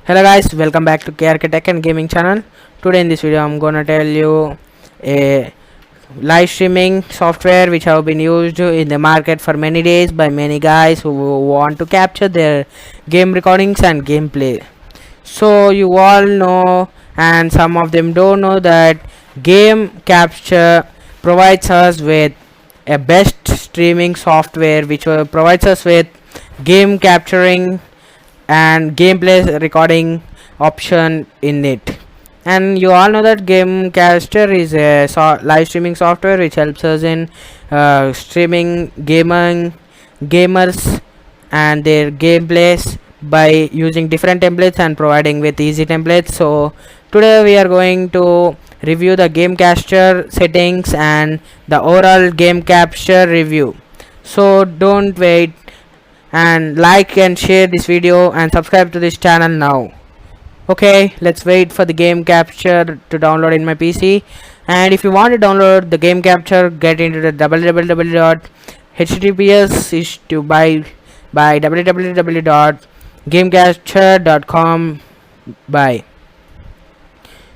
Hello guys, welcome back to KRK Tech and Gaming channel. Today in this video I'm gonna tell you a live streaming software which have been used in the market for many days by many guys who want to capture their game recordings and gameplay. So you all know, and some of them don't know, that Game Capture provides us with a best streaming software which provides us with game capturing and gameplay recording option in it. And you all know that Gamecaster is a live streaming software which helps us in streaming gamers and their gameplays by using different templates and providing with easy templates. So today we are going to review the Gamecaster settings and the overall game capture review. So don't wait, and like and share this video and subscribe to this channel now. Okay, let's wait for the game capture to download in my PC. And if you want to download the game capture, get into the www.https is to by www.gamecapture.com by.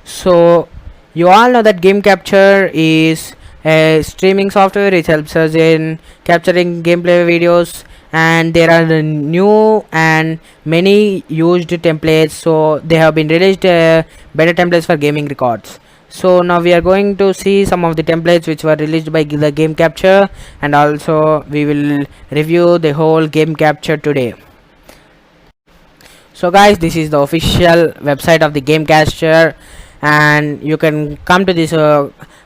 So you all know that game capture is a streaming software. It helps us in capturing gameplay videos, and there are the new and many used templates, so they have been released better templates for gaming records. So now we are going to see some of the templates which were released by the game capture, and also we will review the whole game capture today. So guys, this is the official website of the game capture, and you can come to this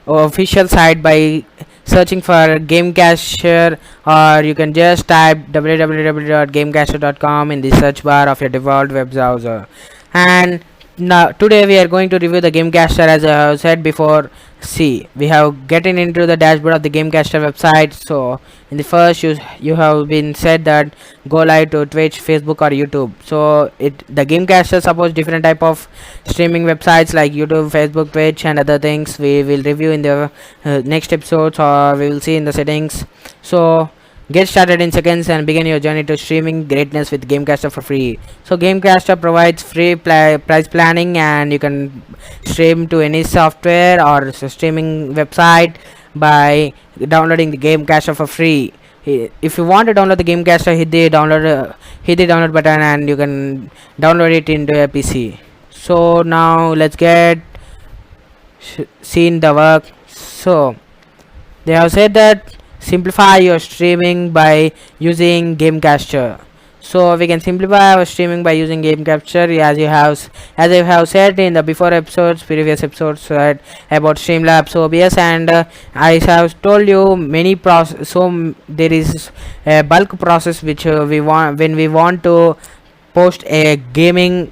official site by searching for Gamecaster, or you can just type www.gamecaster.com in the search bar of your default web browser. And now today we are going to review the Gamecaster. As I have said before, see, we have getting into the dashboard of the Gamecaster website. So in the first, you have been said that go live to Twitch, Facebook or YouTube. So the Gamecaster supports different type of streaming websites like YouTube, Facebook, Twitch and other things. We will review in the next episodes, or we will see in the settings. So get started in seconds and begin your journey to streaming greatness with Gamecaster for free. So Gamecaster provides free price planning, and you can stream to any software or streaming website by downloading the Gamecaster for free. If you want to download the Gamecaster, hit the download button and you can download it into a PC. So now let's get seen the work. So they have said that simplify your streaming by using Gamecaster. So we can simplify our streaming by using Gamecaster, as I have said in the previous episodes about Streamlabs OBS, and I have told you many process. So there is a bulk process which we want when we want to post a gaming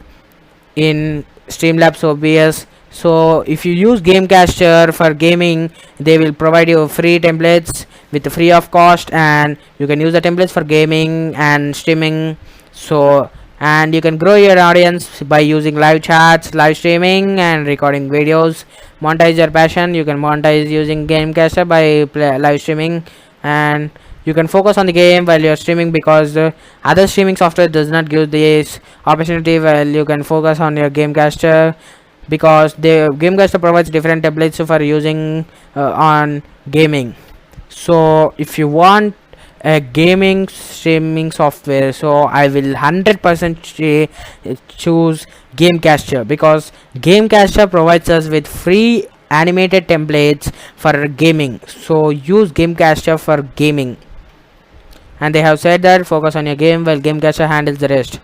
in Streamlabs OBS. So if you use Gamecaster for gaming, they will provide you free templates with free of cost, and you can use the templates for gaming and streaming. So, and you can grow your audience by using live chats, live streaming and recording videos. Monetize your passion. You can monetize using Gamecaster by live streaming, and you can focus on the game while you're streaming, because other streaming software does not give this opportunity. While you can focus on your Gamecaster, because the Gamecaster provides different templates for using on gaming. So if you want a gaming streaming software, so I will 100% choose Gamecaster, because Gamecaster provides us with free animated templates for gaming. So use Gamecaster for gaming, and they have said that focus on your game while Gamecaster handles the rest.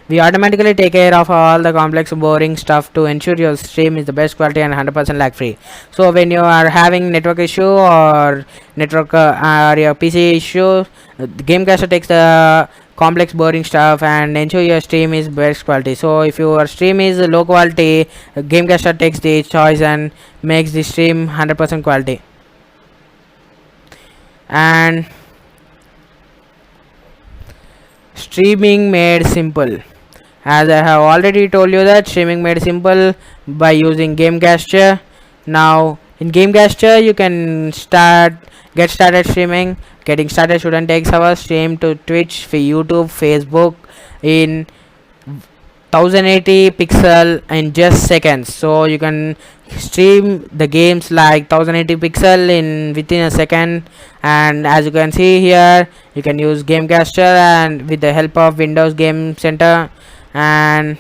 We automatically take care of all the complex boring stuff to ensure your stream is the best quality and 100% lag free. So when you are having network issue or network or your PC issue, Gamecaster takes the complex boring stuff and ensure your stream is best quality. So if your stream is low quality, Gamecaster takes the choice and makes the stream 100% quality. And streaming made simple. As I have already told you that streaming made simple by using Gamecaster. Now in Gamecaster you can get started streaming. Getting started shouldn't take hours. Stream to Twitch, for YouTube, Facebook in 1080 pixel in just seconds, so you can stream the games like 1080 pixel in within a second. And as you can see here, you can use Gamecaster and with the help of Windows Game Center. And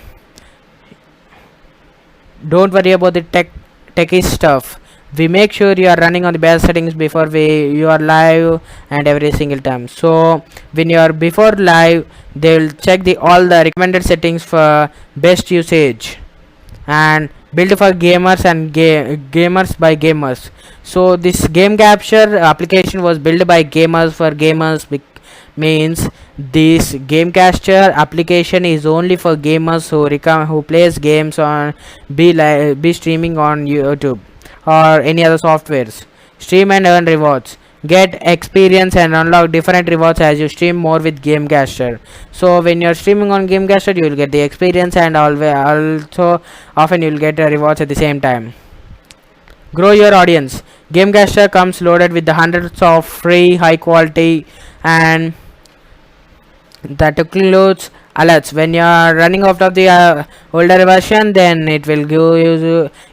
don't worry about the techie stuff. We make sure you are running on the best settings before you are live and every single time. So when you are before live, they will check all the recommended settings for best usage and built for gamers and gamers by gamers. So this game capture application was built by gamers for gamers, means this Gamecaster application is only for gamers who plays games on be streaming on YouTube or any other softwares. Stream and earn rewards. Get experience and unlock different rewards as you stream more with Gamecaster. So when you're streaming on Gamecaster, you will get the experience and also often you will get rewards at the same time. Grow your audience. Gamecaster comes loaded with the hundreds of free high quality and that includes alerts. When you are running out of the older version, then it will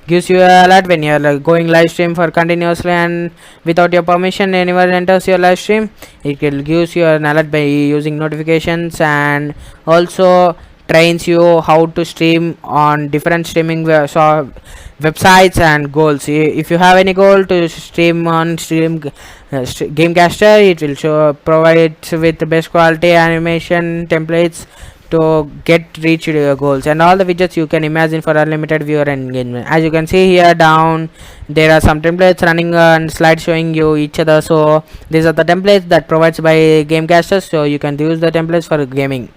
gives you a alert when you are going live stream for continuously and without your permission anyone enters your live stream. It will gives you an alert by using notifications, and also trains you how to stream on different streaming websites and goals. If you have any goal to stream on Gamecaster, it will provide with the best quality animation templates to reach your goals and all the widgets you can imagine for unlimited viewer engagement. As you can see here down, there are some templates running and slides showing you each other. So these are the templates that provides by Gamecaster, so you can use the templates for gaming.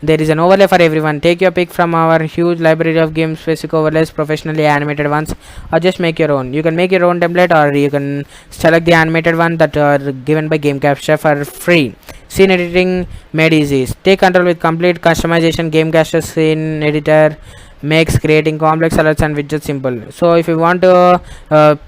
There is an overlay for everyone. Take your pick from our huge library of game specific overlays, professionally animated ones, or just make your own. You can make your own template or you can select the animated one that are given by Gamecaster for free. Scene editing made easy. Take control with complete customization. Gamecaster scene editor makes creating complex alerts and widgets simple. So if you want to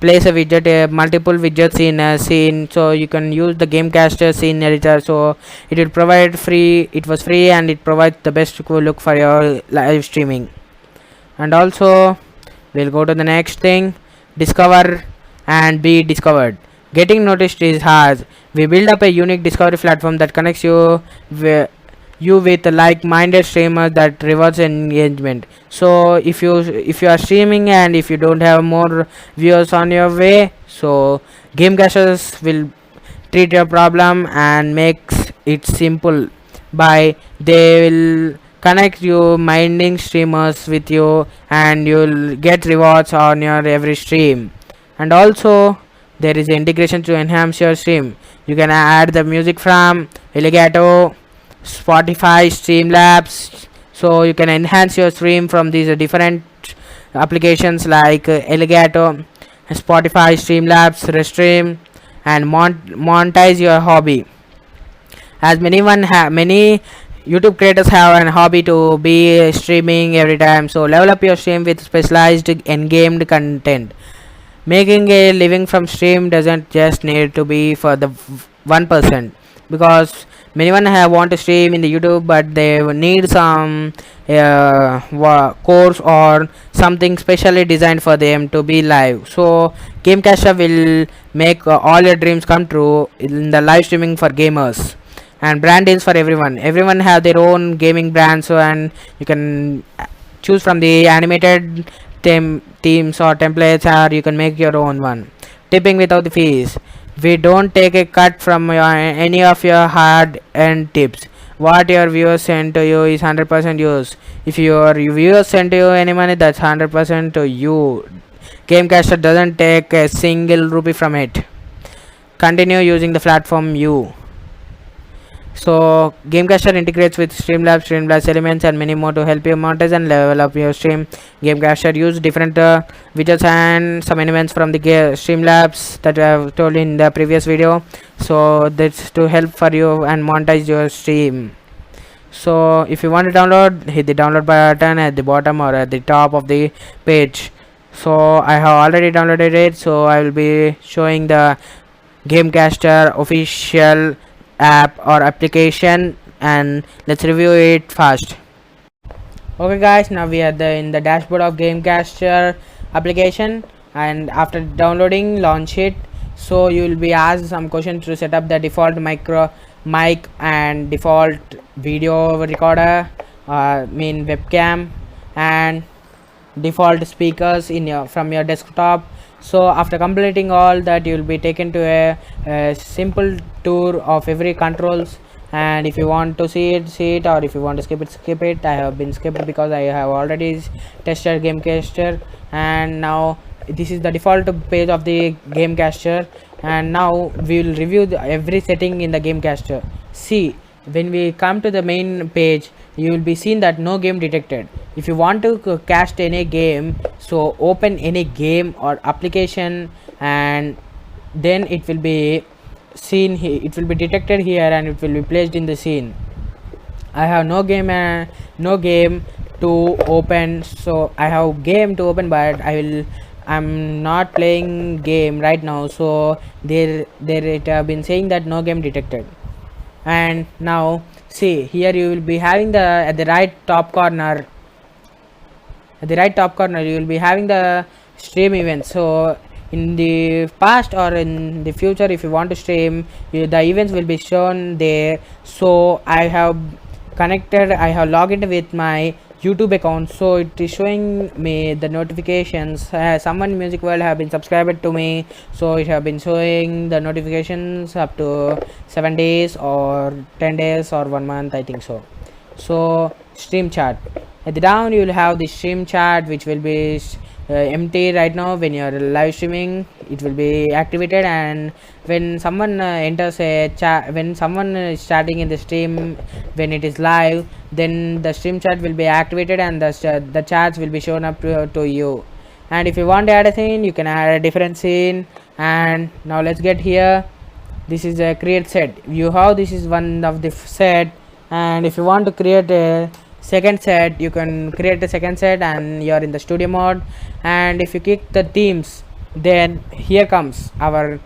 place a widget, multiple widgets in a scene, so you can use the Gamecaster scene editor. So it will provide free, it was free, and it provides the best look for your live streaming. And also we'll go to the next thing, discover and be discovered. Getting noticed is hard. We build up a unique discovery platform that connects you with like-minded streamers that rewards engagement. So if you are streaming and if you don't have more viewers on your way, so Gamecasters will treat your problem and makes it simple by they will connect you minding streamers with you and you'll get rewards on your every stream. And also there is integration to enhance your stream. You can add the music from Elgato, Spotify, Streamlabs, so you can enhance your stream from these different applications like Elgato, Spotify, Streamlabs, Restream, and monetize your hobby. As many YouTube creators have a hobby to be streaming every time, so level up your stream with specialized end-game content. Making a living from stream doesn't just need to be for the 1%, because many want to stream in the YouTube but they need some course or something specially designed for them to be live. So Gamecaster will make all your dreams come true in the live streaming for gamers. And brand deals for everyone have their own gaming brand, so and you can choose from the animated themes or templates, or you can make your own one. Tipping without the fees. We don't take a cut from any of your hard-earned tips. What your viewers send to you is 100% yours. If your viewers send to you any money, that's 100% to you. Gamecaster doesn't take a single rupee from it. Continue using the platform you. So Gamecaster integrates with Streamlabs elements and many more to help you monetize and level up your stream. Gamecaster use different widgets and some elements from the Streamlabs that I have told in the previous video. So that's to help for you and monetize your stream. So if you want to download, hit the download button at the bottom or at the top of the page. So I have already downloaded it, so I will be showing the Gamecaster official app or application, and let's review it fast. Okay guys, now we are in the dashboard of Gamecaster application, and after downloading, launch it. So you will be asked some questions to set up the default mic and default video recorder, webcam, and default speakers in your from your desktop. So after completing all that, you will be taken to a simple tour of every controls, and if you want to see it, or if you want to skip it. I have been skipped because I have already tested Gamecaster, and now this is the default page of the Gamecaster, and now we will review every setting in the Gamecaster. See, when we come to the main page, you will be seen that no game detected. If you want to cast any game, so open any game or application, and then it will be seen here, it will be detected here, and it will be placed in the scene. I have no game to open, so I have game to open, but I'm not playing game right now, so there it have been saying that no game detected. And now see, here you will be having the at the right top corner you will be having the stream events. So in the past or in the future, if you want to stream, the events will be shown there. So I have logged in with my YouTube account, so it is showing me the notifications. Someone Music World have been subscribed to me, so it have been showing the notifications up to 7 days or 10 days or 1 month, I think so. So stream chat, at the down you will have the stream chat, which will be empty right now. When you are live streaming, it will be activated, and when someone enters a chat, when someone is chatting in the stream when it is live, then the stream chat will be activated, and the chats will be shown up to you. And if you want to add a scene, you can add a different scene. And now let's get here. This is a create set. This is one of the set, and if you want to create a second set, you can create a second set, and you are in the studio mode. And if you click the themes, then here comes our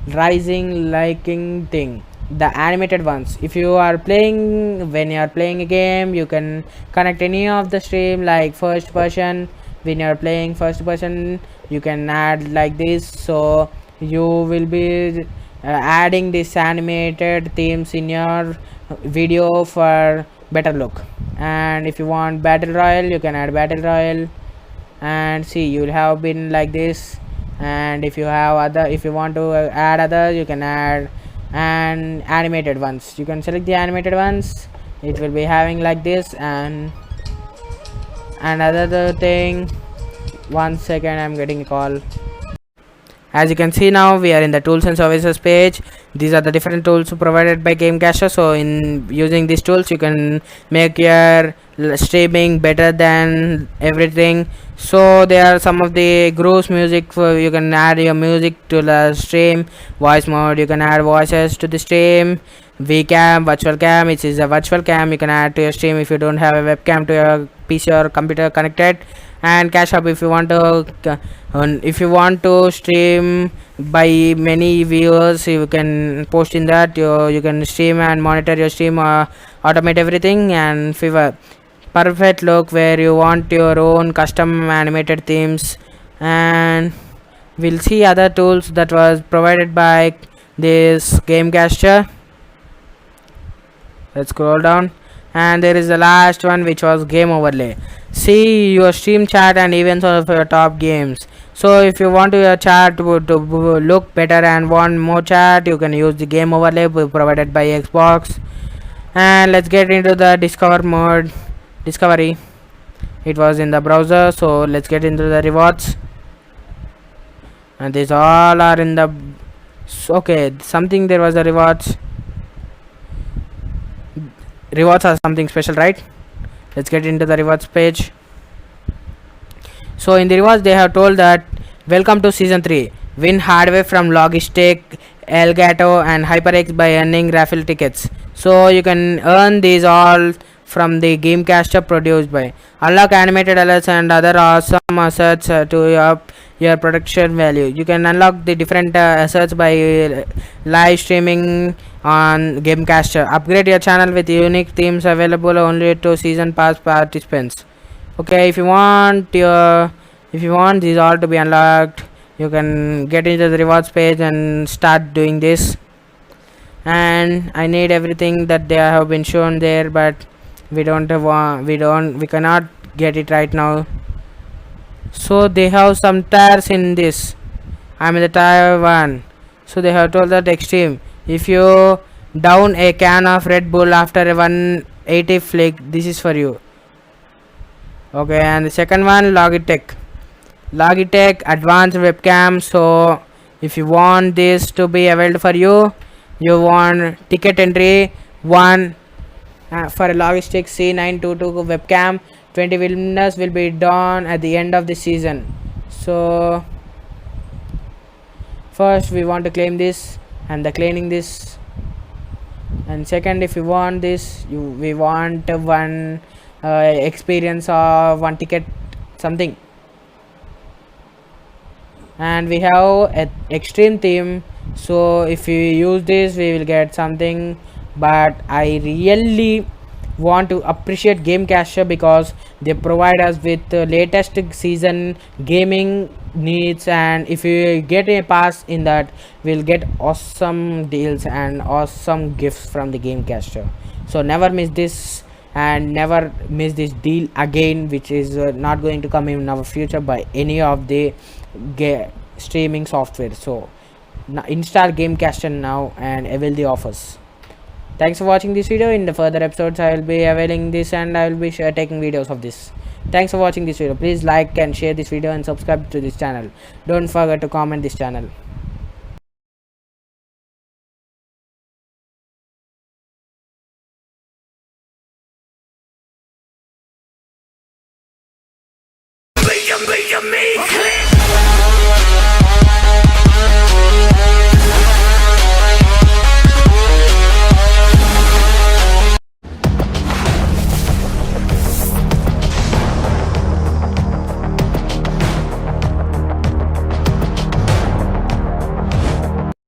rising liking thing, the animated ones. If you are playing, when you are playing a game, you can connect any of the stream, like first person. When you are playing first person, you can add like this, so you will be adding this animated themes in your video for better look. And if you want battle royale, you can add battle royale, and see, you will have been like this. And if you want to add other, you can add and animated ones. You can select the animated ones, it will be having like this. And another thing, 1 second, I'm getting a call. As you can see, now we are in the tools and services page. These are the different tools provided by Gamecaster. So in using these tools, you can make your streaming better than everything. So there are some of the grooves music, you can add your music to the stream. Voice mode, you can add voices to the stream. Vcam, virtual cam, it is a virtual cam you can add to your stream if you don't have a webcam to your PC or computer connected. And cache up, if you want to stream by many viewers, you can post in that. You can stream and monitor your stream, automate everything. And Fever, perfect look, where you want your own custom animated themes. And we'll see other tools that was provided by this Gamecaster. Let's scroll down, and there is the last one, which was game overlay. See your stream chat and events of your top games. So if you want your chat to look better and want more chat, you can use the game overlay provided by Xbox. And let's get into the discovery. It was in the browser, so let's get into the rewards. And these all are in the there was the rewards. Rewards are something special, right? Let's get into the rewards page. So in the rewards, they have told that welcome to season 3, win hardware from Logitech, Elgato and HyperX by earning raffle tickets. So you can earn these all from the Gamecaster produced by. Unlock animated alerts and other awesome assets to up your production value. You can unlock the different assets by live streaming on Gamecaster. Upgrade your channel with unique themes available only to season pass participants. Okay, if you want these all to be unlocked, you can get into the rewards page and start doing this. And I need everything that they have been shown there, but we cannot get it right now. So they have some tires in this. I'm in the tire 1. So they have told that extreme. If you down a can of Red Bull after a 180 flick, this is for you. Okay, and the second one, Logitech advanced webcam. So if you want this to be available for you, you want ticket entry 1 for a Logitech C922 webcam. 20 winners will be done at the end of the season. So first we want to claim this, and the claiming this, and second, if you want this, we want one experience of 1 ticket something. And we have an extreme theme, so if you use this we will get something. But I really want to appreciate Gamecaster because they provide us with the latest season gaming needs, and if you get a pass in that, we'll get awesome deals and awesome gifts from the Gamecaster. So never miss this, and never miss this deal again, which is not going to come in our future by any of the streaming software. So install Gamecaster now and avail the offers. Thanks for watching this video. In the further episodes I will be availing this, and I will be taking videos of this. Thanks for watching this video. Please like and share this video and subscribe to this channel. Don't forget to comment this channel. Me.